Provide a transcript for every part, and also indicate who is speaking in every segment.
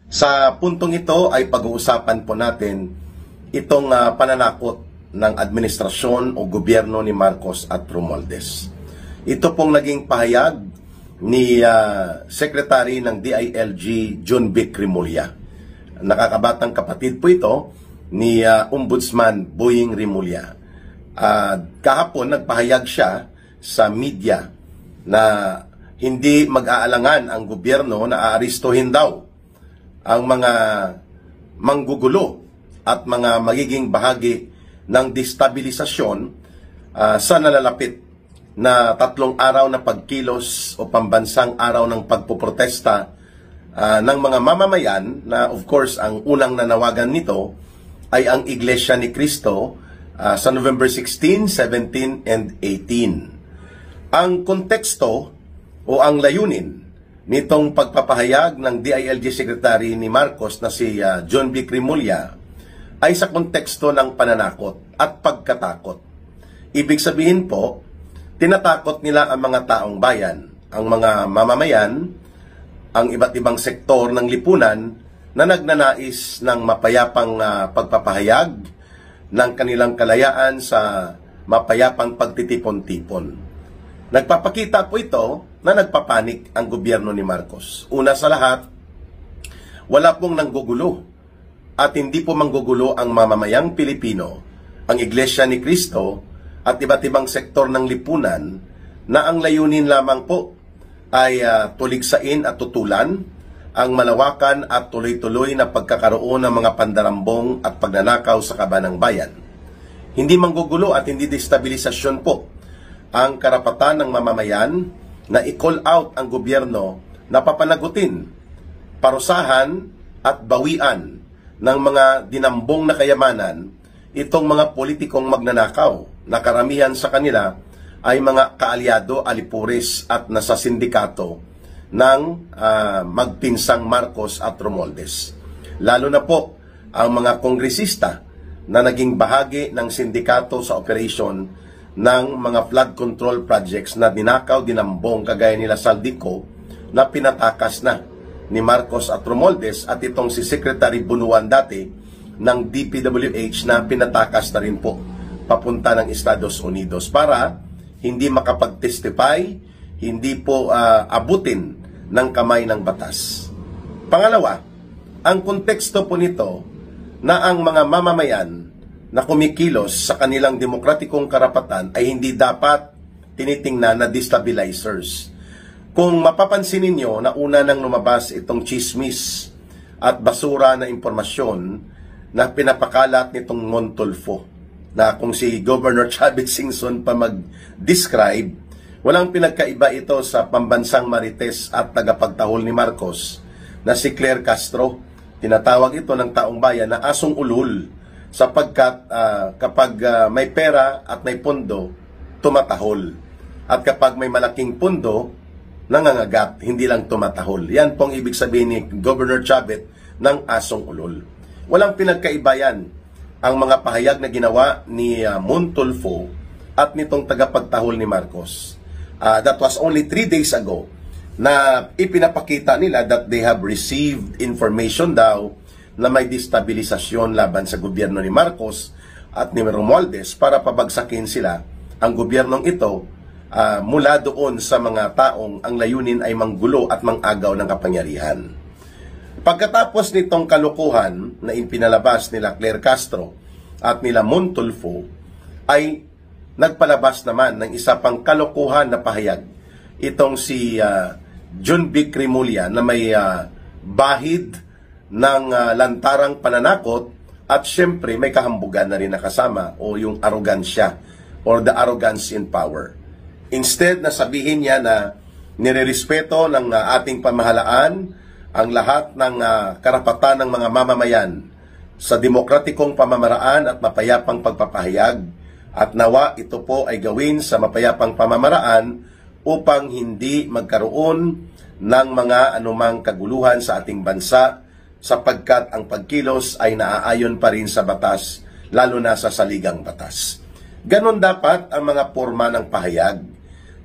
Speaker 1: Sa puntong ito ay pag-uusapan po natin itong pananakot ng administrasyon o gobyerno ni Marcos at Romualdez. Ito pong naging pahayag ni Secretary ng DILG John Vic Remulla. Nakakabatang kapatid po ito ni Ombudsman Boying Remulla. Kahapon nagpahayag siya sa media na hindi mag-aalangan ang gobyerno na aaristuhin daw ang mga manggugulo at mga magiging bahagi ng destabilisasyon sa nalalapit na 3 araw na pagkilos o pambansang araw ng pagpoprotesta ng mga mamamayan na of course ang unang nanawagan nito ay ang Iglesia ni Cristo sa November 16, 17, and 18. Ang konteksto o ang layunin nitong pagpapahayag ng DILG Secretary ni Marcos na si John Vic Remulla ay sa konteksto ng pananakot at pagkatakot. Ibig sabihin po, tinatakot nila ang mga taong bayan, ang mga mamamayan, ang iba't ibang sektor ng lipunan na nagnanais ng mapayapang pagpapahayag ng kanilang kalayaan sa mapayapang pagtitipon-tipon. Nagpapakita po ito na nagpapanik ang gobyerno ni Marcos. Una sa lahat, wala pong nanggugulo at hindi po manggugulo ang mamamayang Pilipino, ang Iglesia ni Cristo at iba't ibang sektor ng lipunan na ang layunin lamang po ay tuligsain at tutulan ang malawakan at tuloy-tuloy na pagkakaroon ng mga pandarambong at pagnanakaw sa kaban ng bayan. Hindi manggugulo at hindi destabilisasyon po ang karapatan ng mamamayan na i-call out ang gobyerno na papanagutin, parusahan at bawian ng mga dinambong na kayamanan itong mga politikong magnanakaw na karamihan sa kanila ay mga kaalyado, alipures at nasa sindikato ng magpinsang Marcos at Romualdez. Lalo na po ang mga kongresista na naging bahagi ng sindikato sa operation ng mga flood control projects na dinakaw, dinambong kagaya nila Saldico na pinatakas na ni Marcos at Romualdez at itong si Secretary Bunuan dati ng DPWH na pinatakas na rin po papunta ng Estados Unidos para hindi makapag-testify, hindi po abutin ng kamay ng batas. Pangalawa, ang konteksto po nito na ang mga mamamayan na kumikilos sa kanilang demokratikong karapatan ay hindi dapat tinitingnan na destabilizers. Kung mapapansin ninyo na una nang lumabas itong chismis at basura na impormasyon na pinapakalat nitong Montulfo, na kung si Governor Chavit Singson pa mag-describe, walang pinagkaiba ito sa pambansang marites at tagapagtahol ni Marcos na si Claire Castro. Tinatawag ito ng taong bayan na asong ulol sapagkat kapag may pera at may pondo, tumatahol. At kapag may malaking pondo, nangangagat, hindi lang tumatahol. Yan pong ibig sabihin ni Governor Chavit ng asong ulol. Walang pinagkaiba yan ang mga pahayag na ginawa ni Montulfo at nitong tagapagtahol ni Marcos. That was only 3 days ago na ipinapakita nila that they have received information daw na may destabilisasyon laban sa gobyerno ni Marcos at ni Romualdez para pabagsakin sila ang gobyernong ito mula doon sa mga taong ang layunin ay manggulo at mangagaw ng kapangyarihan. Pagkatapos nitong kalukuhan na ipinalabas nila Claire Castro at nila Montulfo, ay nagpalabas naman ng isa pang kalukuhan na pahayag itong si John Vic Remulla na may bahid ng lantarang pananakot at syempre may kahambugan na rin nakasama o yung arrogansya or the arrogance in power. Instead na sabihin niya na nirerespeto ng ating pamahalaan ang lahat ng karapatan ng mga mamamayan sa demokratikong pamamaraan at mapayapang pagpapahayag at nawa ito po ay gawin sa mapayapang pamamaraan upang hindi magkaroon ng mga anumang kaguluhan sa ating bansa sapagkat ang pagkilos ay naaayon pa rin sa batas, lalo na sa saligang batas. Ganon dapat ang mga porma ng pahayag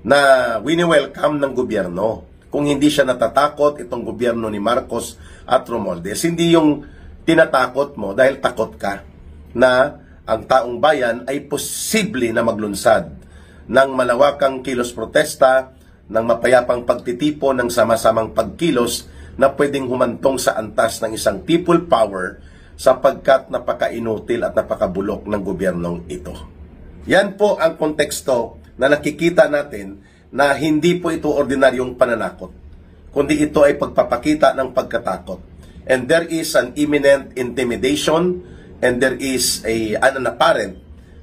Speaker 1: na wini-welcome ng gobyerno. Kung hindi siya natatakot itong gobyerno ni Marcos at Romualdez. Hindi yung tinatakot mo dahil takot ka na ang taong bayan ay posible na maglunsad ng malawakang kilos protesta, ng mapayapang pagtitipon, ng sama-samang pagkilos na pwedeng humantong sa antas ng isang people power sapagkat napaka-inutil at napakabulok ng gobyernong ito. Yan po ang konteksto na nakikita natin na hindi po ito ordinaryong pananakot, kundi ito ay pagpapakita ng pagkatakot. And there is an imminent intimidation and there is an apparent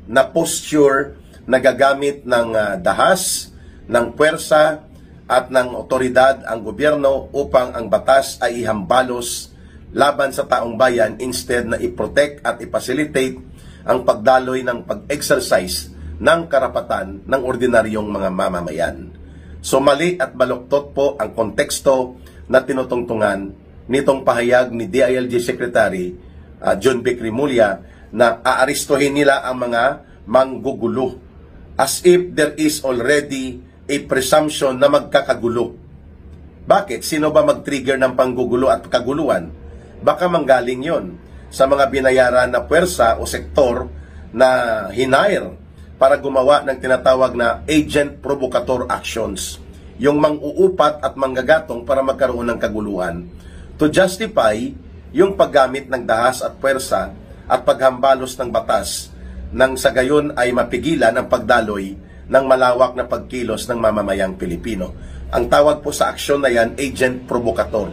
Speaker 1: na posture na gagamit ng dahas, ng puwersa at ng otoridad ang gobyerno upang ang batas ay ihambalos laban sa taong bayan instead na i-protect at i-facilitate ang pagdaloy ng pag-exercise ng karapatan ng ordinaryong mga mamamayan. So mali at baluktot po ang konteksto na tinutungtungan nitong pahayag ni DILG Secretary John Vic Remulla na aaristuhin nila ang mga manggugulo as if there is already a presumption na magkakagulo. Bakit? Sino ba mag-trigger ng panggugulo at kaguluhan? Baka manggaling yon sa mga binayaran na puwersa o sektor na hinire para gumawa ng tinatawag na agent provocateur actions. Yung mang-uupat at manggagatong para magkaroon ng kaguluhan to justify yung paggamit ng dahas at puwersa at paghambalos ng batas nang sa gayon ay mapigilan ang pagdaloy ng malawak na pagkilos ng mamamayang Pilipino. Ang tawag po sa aksyon na yan, agent provocateur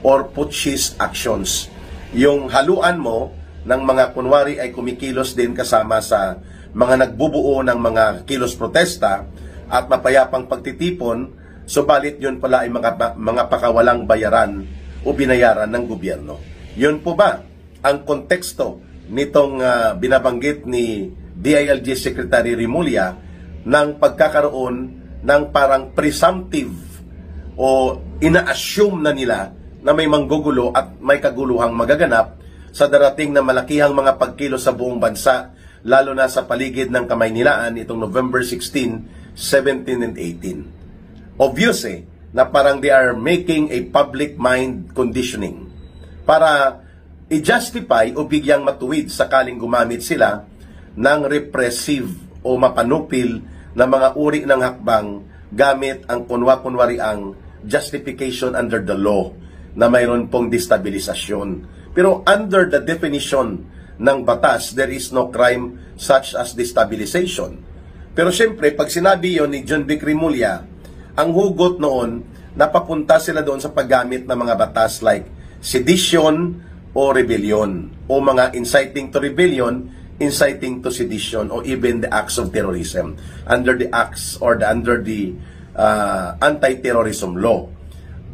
Speaker 1: or putschist actions. Yung haluan mo ng mga kunwari ay kumikilos din kasama sa mga nagbubuo ng mga kilos protesta at mapayapang pagtitipon, subalit yun pala ay mga pakawalang bayaran o binayaran ng gobyerno. Yun po ba ang konteksto nitong binabanggit ni DILG Secretary Remulla ng pagkakaroon ng parang presumptive o ina-assume na nila na may manggugulo at may kaguluhang magaganap sa darating na malakihang mga pagkilos sa buong bansa, lalo na sa paligid ng Kamaynilaan itong November 16, 17, and 18. Obvious na parang they are making a public mind conditioning para i-justify o bigyang matuwid sakaling gumamit sila ng repressive o mapanupil na mga uri ng hakbang gamit ang kunwa-kunwari ang justification under the law na mayroon pong destabilisasyon. Pero under the definition ng batas, there is no crime such as destabilization. Pero siyempre, pag sinabi yon ni John Vic Remulla, ang hugot noon, napapunta sila doon sa paggamit ng mga batas like sedition o rebellion, o mga inciting to rebellion, inciting to sedition, or even the acts of terrorism under the acts or under the anti-terrorism law.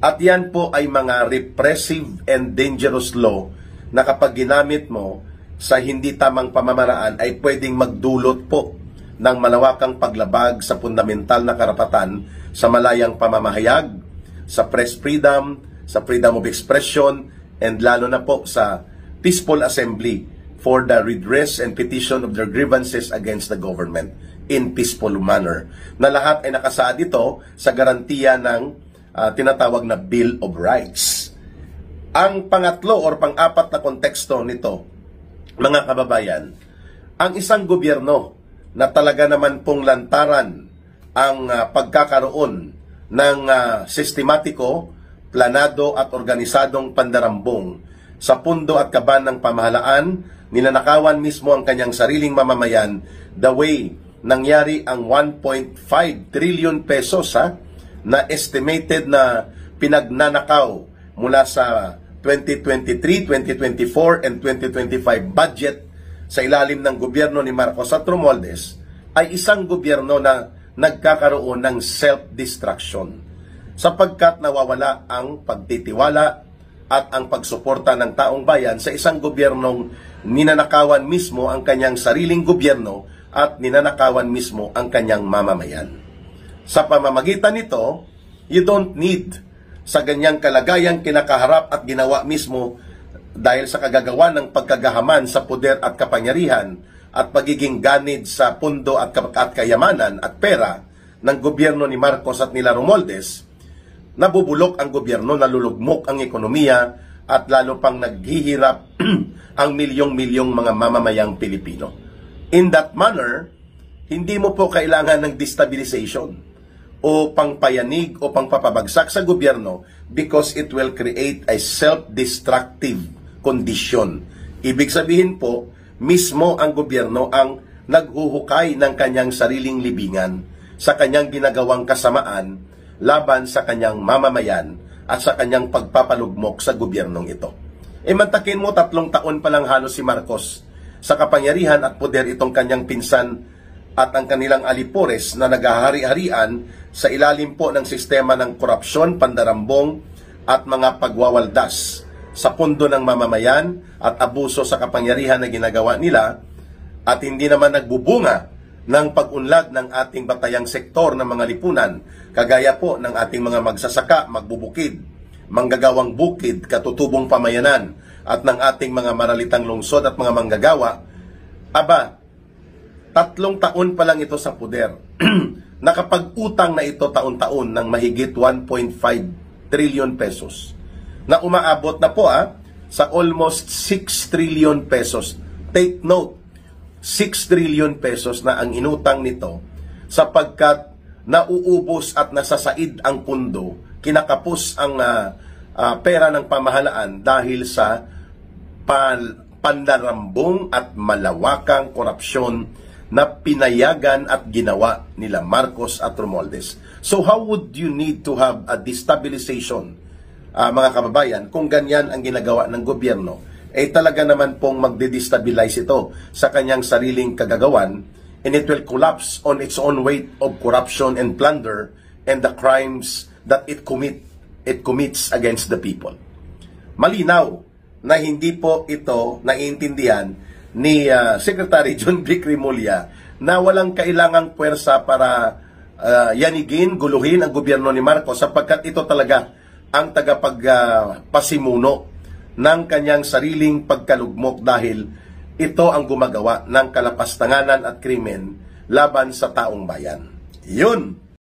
Speaker 1: At yan po ay mga repressive and dangerous law na kapag ginamit mo sa hindi tamang pamamaraan ay pwedeng magdulot po ng malawakang paglabag sa fundamental na karapatan sa malayang pamamahayag, sa press freedom, sa freedom of expression, and lalo na po sa peaceful assembly for the redress and petition of their grievances against the government in peaceful manner. Na lahat ay nakasaad ito sa garantiya ng tinatawag na Bill of Rights. Ang pangatlo or pang-apat na konteksto nito, mga kababayan, ang isang gobyerno na talaga naman pong lantaran ang pagkakaroon ng sistematiko, planado at organisadong pandarambong sa pundo at kaban ng pamahalaan, ninanakawan mismo ang kanyang sariling mamamayan the way nangyari ang 1.5 trillion pesos na estimated na pinagnanakaw mula sa 2023, 2024, and 2025 budget sa ilalim ng gobyerno ni Marcos at Romualdez ay isang gobyerno na nagkakaroon ng self-destruction sapagkat nawawala ang pagtitiwala at ang pagsuporta ng taong bayan sa isang gobyernong ninanakawan mismo ang kanyang sariling gobyerno at ninanakawan mismo ang kanyang mamamayan. Sa pamamagitan nito, you don't need sa ganyang kalagayang kinakaharap at ginawa mismo dahil sa kagagawa ng pagkagahaman sa poder at kapangyarihan at pagiging ganid sa pundo at kayamanan at pera ng gobyerno ni Marcos at nila Romualdez, nabubulok ang gobyerno, nalulugmok ang ekonomiya, at lalo pang naghihirap ang milyong-milyong mga mamamayang Pilipino. In that manner, hindi mo po kailangan ng destabilization o pangpayanig o pangpapabagsak sa gobyerno because it will create a self-destructive condition. Ibig sabihin po, mismo ang gobyerno ang naghuhukay ng kanyang sariling libingan sa kanyang ginagawang kasamaan laban sa kanyang mamamayan at sa kanyang pagpapalugmok sa gobyernong ito. Mantakin mo, 3 taon pa lang halos si Marcos sa kapangyarihan at poder itong kanyang pinsan at ang kanilang alipores na naghahari-harian sa ilalim po ng sistema ng korupsyon, pandarambong at mga pagwawaldas sa pundo ng mamamayan at abuso sa kapangyarihan na ginagawa nila at hindi naman nagbubunga ng pag-unlad ng ating batayang sektor ng mga lipunan kagaya po ng ating mga magsasaka, magbubukid, manggagawang bukid, katutubong pamayanan at ng ating mga maralitang lungsod at mga manggagawa. Aba, 3 taon pa lang ito sa poder. Nakapag-utang na ito taon-taon ng mahigit 1.5 trillion pesos. Na umaabot na po sa almost 6 trillion pesos. Take note, 6 trillion pesos na ang inutang nito sapagkat nauubos at nasasaid ang pundo, kinakapos ang pera ng pamahalaan dahil sa pandarambong at malawakang korupsyon na pinayagan at ginawa nila Marcos at Romualdez. So how would you need to have a destabilization, mga kababayan, kung ganyan ang ginagawa ng gobyerno? Talaga naman pong magde-destabilize ito sa kanyang sariling kagagawan, and it will collapse on its own weight of corruption and plunder and the crimes that it commits against the people. Malinaw na hindi po ito naiintindihan ni Secretary John Vic Remulla na walang kailangang puwersa para yanigin, guluhin ang gobyerno ni Marcos sapagkat ito talaga ang tagapagpasimuno ng kanyang sariling pagkalugmok dahil ito ang gumagawa ng kalapastanganan at krimen laban sa taong bayan. Yun!